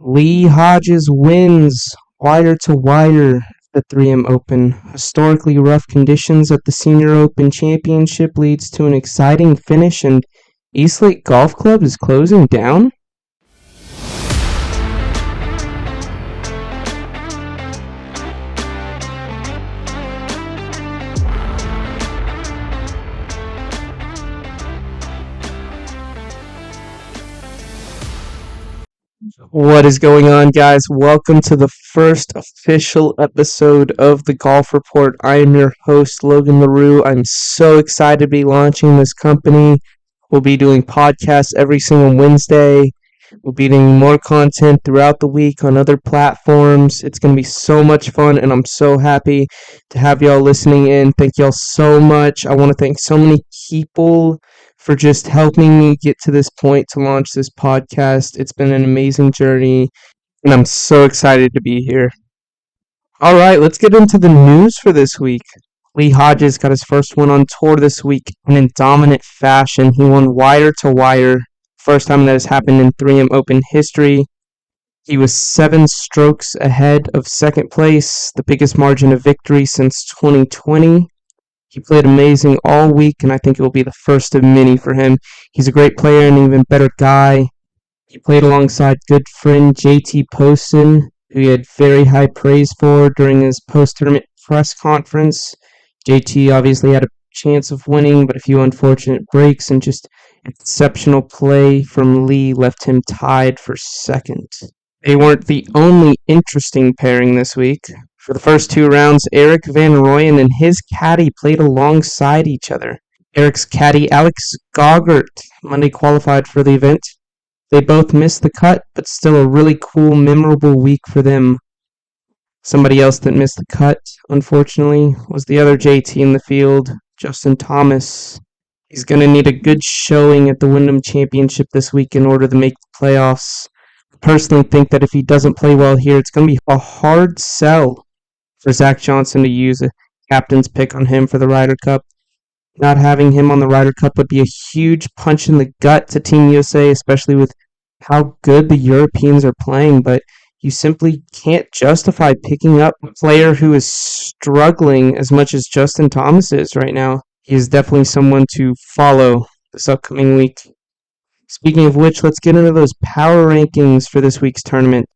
Lee Hodges wins wire to wire the 3M Open. Historically rough conditions at the Senior Open Championship leads to an exciting finish, and Eastlake Golf Club is closing down. What is going on, guys? Welcome to the first official episode of the Golf Report. I am your host, Logan LaRue. I'm so excited to be launching this company. We'll be doing podcasts every single Wednesday. We'll be doing more content throughout the week on other platforms. It's going to be so much fun, and I'm so happy to have y'all listening in. Thank y'all so much. I want to thank so many people for just helping me get to this point to launch this podcast. It's been an amazing journey, and I'm so excited to be here. All right, let's get into the news for this week. Lee Hodges got his first win on tour this week, and in dominant fashion, he won wire to wire. First time that has happened in 3M Open history. He was 7 strokes ahead of second place, the biggest margin of victory since 2020. He played amazing all week, and I think it will be the first of many for him. He's a great player and an even better guy. He played alongside good friend JT Poston, who he had very high praise for during his post-tournament press conference. JT obviously had a chance of winning, but a few unfortunate breaks and just exceptional play from Lee left him tied for second. They weren't the only interesting pairing this week. For the first 2 rounds, Eric Van Rooyen and his caddy played alongside each other. Eric's caddy, Alex Goggert, Monday qualified for the event. They both missed the cut, but still a really cool, memorable week for them. Somebody else that missed the cut, unfortunately, was the other JT in the field, Justin Thomas. He's going to need a good showing at the Wyndham Championship this week in order to make the playoffs. I personally think that if he doesn't play well here, it's going to be a hard sell for Zach Johnson to use a captain's pick on him for the Ryder Cup. Not having him on the Ryder Cup would be a huge punch in the gut to Team USA, especially with how good the Europeans are playing, but you simply can't justify picking up a player who is struggling as much as Justin Thomas is right now. He is definitely someone to follow this upcoming week. Speaking of which, let's get into those power rankings for this week's tournament.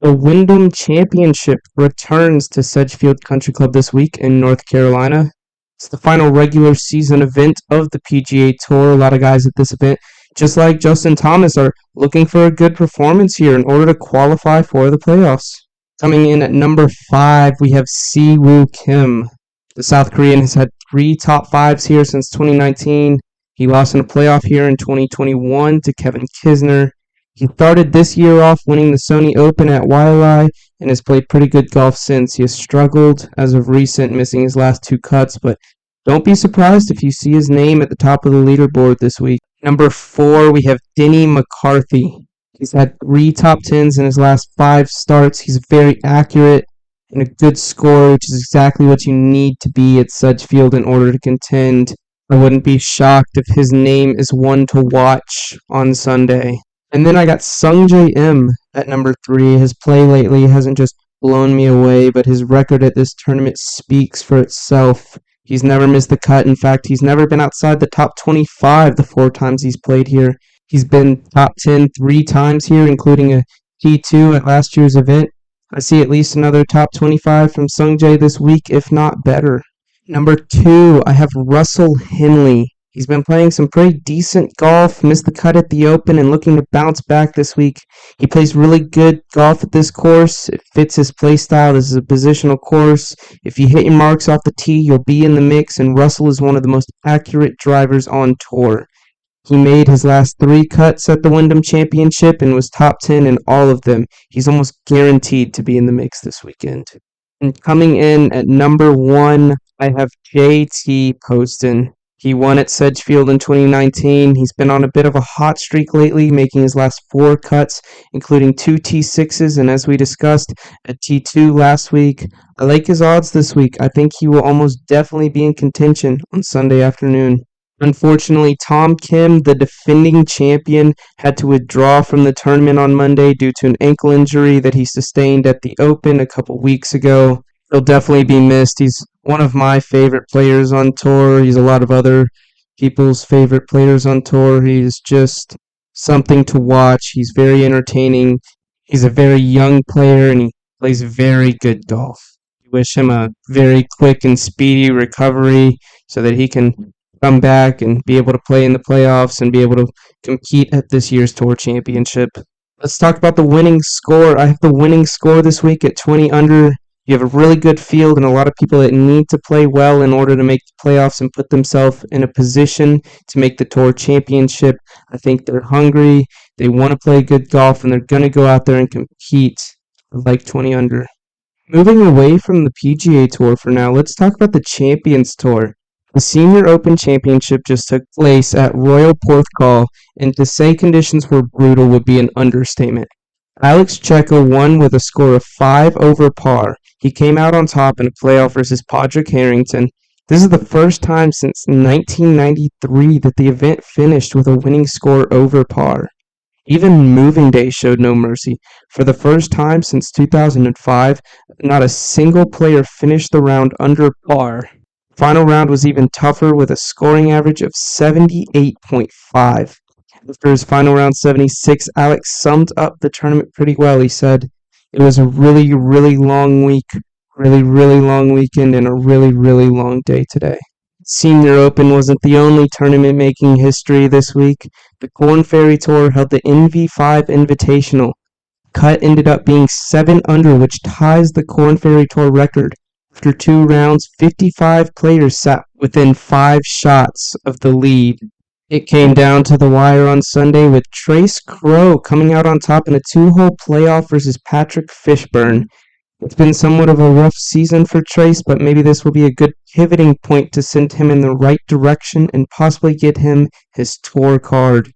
The Wyndham Championship returns to Sedgefield Country Club this week in North Carolina. It's the final regular season event of the PGA Tour. A lot of guys at this event, just like Justin Thomas, are looking for a good performance here in order to qualify for the playoffs. Coming in at number 5, we have Si-Woo Kim. The South Korean has had 3 top 5s here since 2019. He lost in a playoff here in 2021 to Kevin Kisner. He started this year off winning the Sony Open at Waialae and has played pretty good golf since. He has struggled as of recent, missing his last 2 cuts, but don't be surprised if you see his name at the top of the leaderboard this week. Number 4, we have Denny McCarthy. He's had 3 top 10s in his last 5 starts. He's very accurate and a good scorer, which is exactly what you need to be at Sedgefield in order to contend. I wouldn't be shocked if his name is one to watch on Sunday. And then I got Sungjae M at number 3. His play lately hasn't just blown me away, but his record at this tournament speaks for itself. He's never missed the cut. In fact, he's never been outside the top 25 the 4 times he's played here. He's been top 10 3 times here, including a T2 at last year's event. I see at least another top 25 from Sungjae this week, if not better. Number 2, I have Russell Henley. He's been playing some pretty decent golf, missed the cut at the Open, and looking to bounce back this week. He plays really good golf at this course. It fits his play style. This is a positional course. If you hit your marks off the tee, you'll be in the mix, and Russell is one of the most accurate drivers on tour. He made his last 3 cuts at the Wyndham Championship and was top 10 in all of them. He's almost guaranteed to be in the mix this weekend. And coming in at number 1, I have JT Poston. He won at Sedgefield in 2019. He's been on a bit of a hot streak lately, making his last 4 cuts, including 2 T6s, and as we discussed, a T2 last week. I like his odds this week. I think he will almost definitely be in contention on Sunday afternoon. Unfortunately, Tom Kim, the defending champion, had to withdraw from the tournament on Monday due to an ankle injury that he sustained at the Open a couple weeks ago. He'll definitely be missed. He's one of my favorite players on tour. He's a lot of other people's favorite players on tour. He's just something to watch. He's very entertaining. He's a very young player and he plays very good golf. We wish him a very quick and speedy recovery so that he can come back and be able to play in the playoffs and be able to compete at this year's Tour Championship. Let's talk about the winning score. I have the winning score this week at 20 under. You have a really good field and a lot of people that need to play well in order to make the playoffs and put themselves in a position to make the Tour Championship. I think they're hungry, they want to play good golf, and they're going to go out there and compete like 20 under. Moving away from the PGA Tour for now, let's talk about the Champions Tour. The Senior Open Championship just took place at Royal Porthcawl, and to say conditions were brutal would be an understatement. Alex Checo won with a score of 5 over par. He came out on top in a playoff versus Padraig Harrington. This is the first time since 1993 that the event finished with a winning score over par. Even moving day showed no mercy. For the first time since 2005, not a single player finished the round under par. Final round was even tougher with a scoring average of 78.5. After his final round 76, Alex summed up the tournament pretty well. He said, "It was a really, really long week, really, really long weekend, and a really, really long day today." Senior Open wasn't the only tournament making history this week. The Korn Ferry Tour held the NV5 Invitational. Cut ended up being 7 under, which ties the Korn Ferry Tour record. After 2 rounds, 55 players sat within 5 shots of the lead. It came down to the wire on Sunday with Trace Crowe coming out on top in a 2-hole playoff versus Patrick Fishburne. It's been somewhat of a rough season for Trace, but maybe this will be a good pivoting point to send him in the right direction and possibly get him his tour card.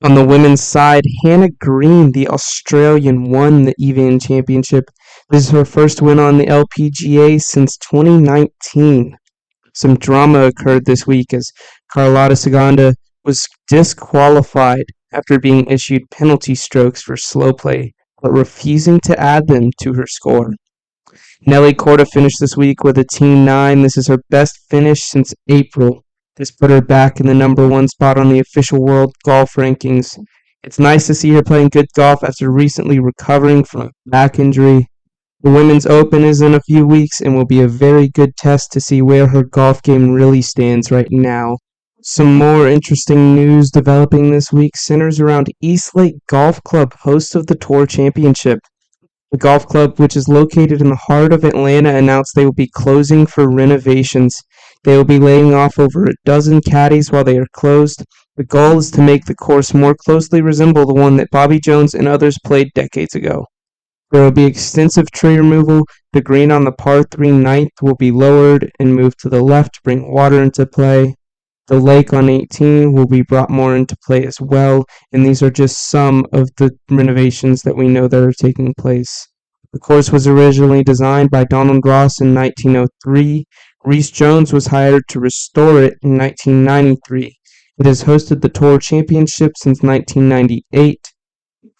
On the women's side, Hannah Green, the Australian, won the Evian Championship. This is her first win on the LPGA since 2019. Some drama occurred this week as Carlotta Saganda was disqualified after being issued penalty strokes for slow play, but refusing to add them to her score. Nelly Korda finished this week with a Team 9. This is her best finish since April. This put her back in the number 1 spot on the official world golf rankings. It's nice to see her playing good golf after recently recovering from a back injury. The Women's Open is in a few weeks and will be a very good test to see where her golf game really stands right now. Some more interesting news developing this week centers around Eastlake Golf Club, host of the Tour Championship. The golf club, which is located in the heart of Atlanta, announced they will be closing for renovations. They will be laying off over a dozen caddies while they are closed. The goal is to make the course more closely resemble the one that Bobby Jones and others played decades ago. There will be extensive tree removal. The green on the par 3 ninth will be lowered and moved to the left to bring water into play. The lake on 18 will be brought more into play as well, and these are just some of the renovations that we know that are taking place. The course was originally designed by Donald Ross in 1903. Reese Jones was hired to restore it in 1993. It has hosted the Tour Championship since 1998.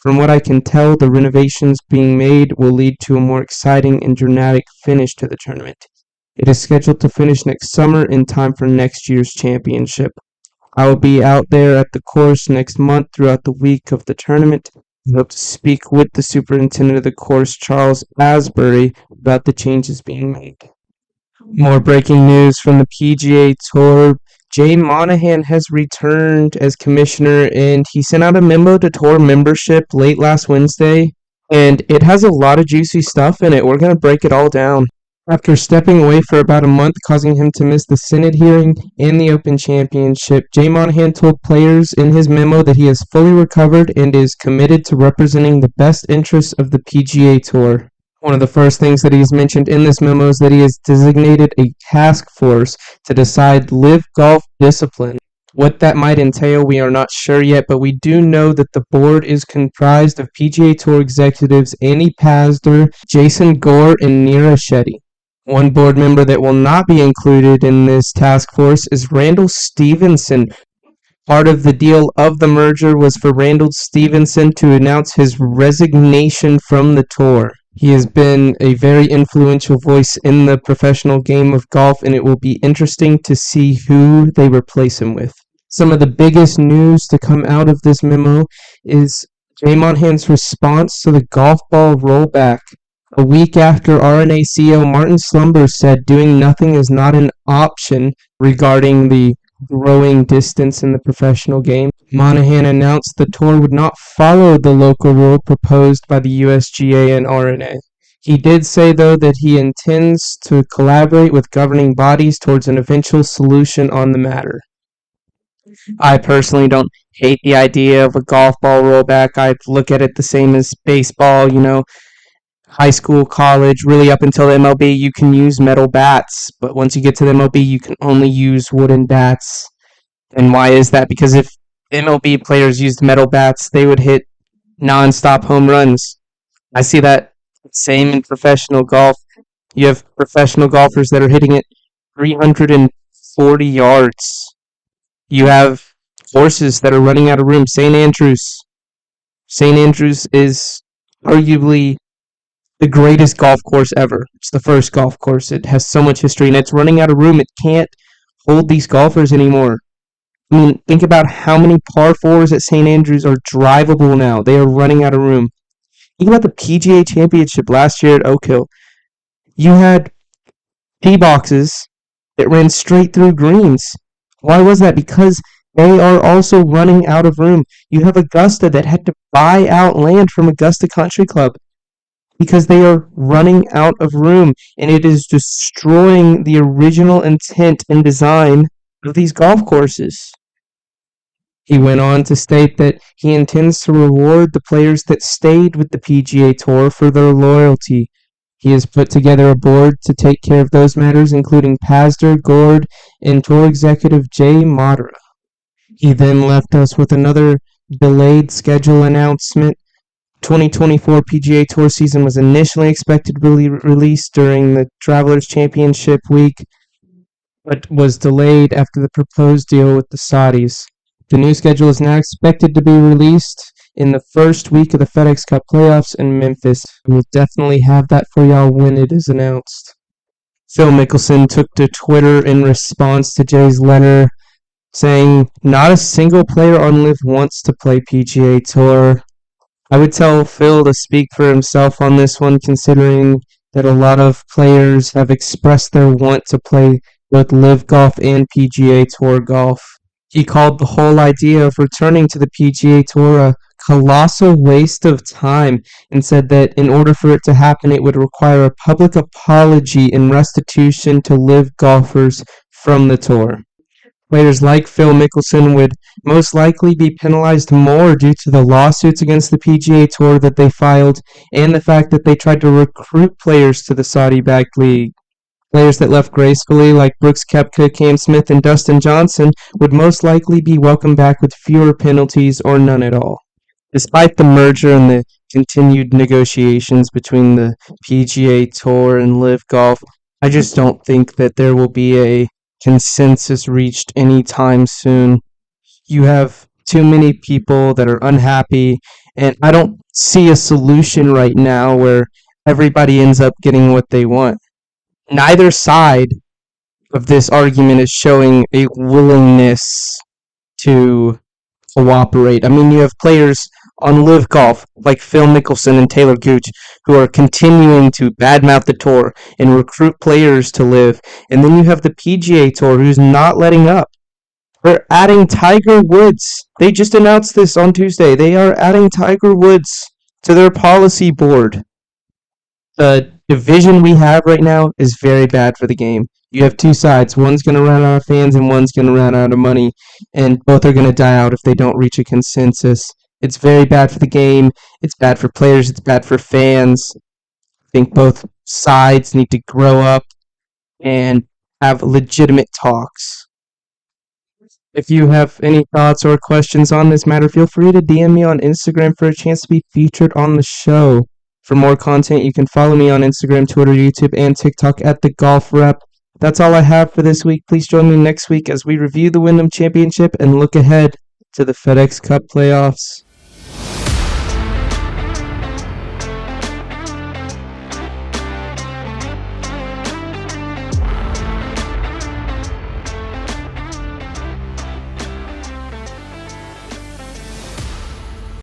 From what I can tell, the renovations being made will lead to a more exciting and dramatic finish to the tournament. It is scheduled to finish next summer in time for next year's championship. I will be out there at the course next month throughout the week of the tournament. I hope to speak with the superintendent of the course, Charles Asbury, about the changes being made. More breaking news from the PGA Tour. Jay Monahan has returned as commissioner, and he sent out a memo to Tour membership late last Wednesday, and it has a lot of juicy stuff in it. We're going to break it all down. After stepping away for about a month, causing him to miss the Senate hearing and the Open Championship, Jay Monahan told players in his memo that he has fully recovered and is committed to representing the best interests of the PGA Tour. One of the first things that he's mentioned in this memo is that he has designated a task force to decide live golf discipline. What that might entail, we are not sure yet, but we do know that the board is comprised of PGA Tour executives Annie Pasder, Jason Gore, and Neera Shetty. One board member that will not be included in this task force is Randall Stevenson. Part of the deal of the merger was for Randall Stevenson to announce his resignation from the tour. He has been a very influential voice in the professional game of golf, and it will be interesting to see who they replace him with. Some of the biggest news to come out of this memo is Jay Monahan's response to the golf ball rollback. A week after R&A CEO Martin Slumber said doing nothing is not an option regarding the growing distance in the professional game, Monahan announced the tour would not follow the local rule proposed by the USGA and R&A. He did say, though, that he intends to collaborate with governing bodies towards an eventual solution on the matter. I personally don't hate the idea of a golf ball rollback. I look at it the same as baseball, high school, college, really up until the MLB, you can use metal bats. But once you get to the MLB, you can only use wooden bats. And why is that? Because if MLB players used metal bats, they would hit non-stop home runs. I see that same in professional golf. You have professional golfers that are hitting it 340 yards. You have courses that are running out of room. St. Andrews. St. Andrews is arguably the greatest golf course ever. It's the first golf course. It has so much history, and it's running out of room. It can't hold these golfers anymore. I mean, think about how many par fours at St. Andrews are drivable now. They are running out of room. Think about the PGA Championship last year at Oak Hill. You had tee boxes that ran straight through greens. Why was that? Because they are also running out of room. You have Augusta that had to buy out land from Augusta Country Club because they are running out of room, and it is destroying the original intent and design of these golf courses. He went on to state that he intends to reward the players that stayed with the PGA Tour for their loyalty. He has put together a board to take care of those matters, including Pasder, Gord, and Tour Executive Jay Monahan. He then left us with another delayed schedule announcement. 2024 PGA Tour season was initially expected to be released during the Travelers Championship week, but was delayed after the proposed deal with the Saudis. The new schedule is now expected to be released in the first week of the FedEx Cup playoffs in Memphis. We'll definitely have that for y'all when it is announced. Phil Mickelson took to Twitter in response to Jay's letter, saying, "Not a single player on LIV wants to play PGA Tour." I would tell Phil to speak for himself on this one, considering that a lot of players have expressed their want to play both LIV golf and PGA Tour golf. He called the whole idea of returning to the PGA Tour a colossal waste of time and said that in order for it to happen, it would require a public apology and restitution to LIV golfers from the tour. Players like Phil Mickelson would most likely be penalized more due to the lawsuits against the PGA Tour that they filed and the fact that they tried to recruit players to the Saudi-backed league. Players that left gracefully, like Brooks Koepka, Cam Smith, and Dustin Johnson, would most likely be welcomed back with fewer penalties or none at all. Despite the merger and the continued negotiations between the PGA Tour and LIV Golf, I just don't think that there will be a consensus reached anytime soon. You have too many people that are unhappy, and I don't see a solution right now where everybody ends up getting what they want. Neither side of this argument is showing a willingness to cooperate. I mean, you have players on LIV Golf like Phil Mickelson and Taylor Gooch who are continuing to badmouth the tour and recruit players to LIV, and then you have the PGA Tour who's not letting up. They're adding Tiger Woods. They just announced this on Tuesday. They are adding Tiger Woods to their policy board. The division we have right now is very bad for the game. You have two sides. One's going to run out of fans and one's going to run out of money, and both are going to die out if they don't reach a consensus. It's very bad for the game. It's bad for players. It's bad for fans. I think both sides need to grow up and have legitimate talks. If you have any thoughts or questions on this matter, feel free to DM me on Instagram for a chance to be featured on the show. For more content, you can follow me on Instagram, Twitter, YouTube, and TikTok at The Golf Rep. That's all I have for this week. Please join me next week as we review the Wyndham Championship and look ahead to the FedEx Cup playoffs.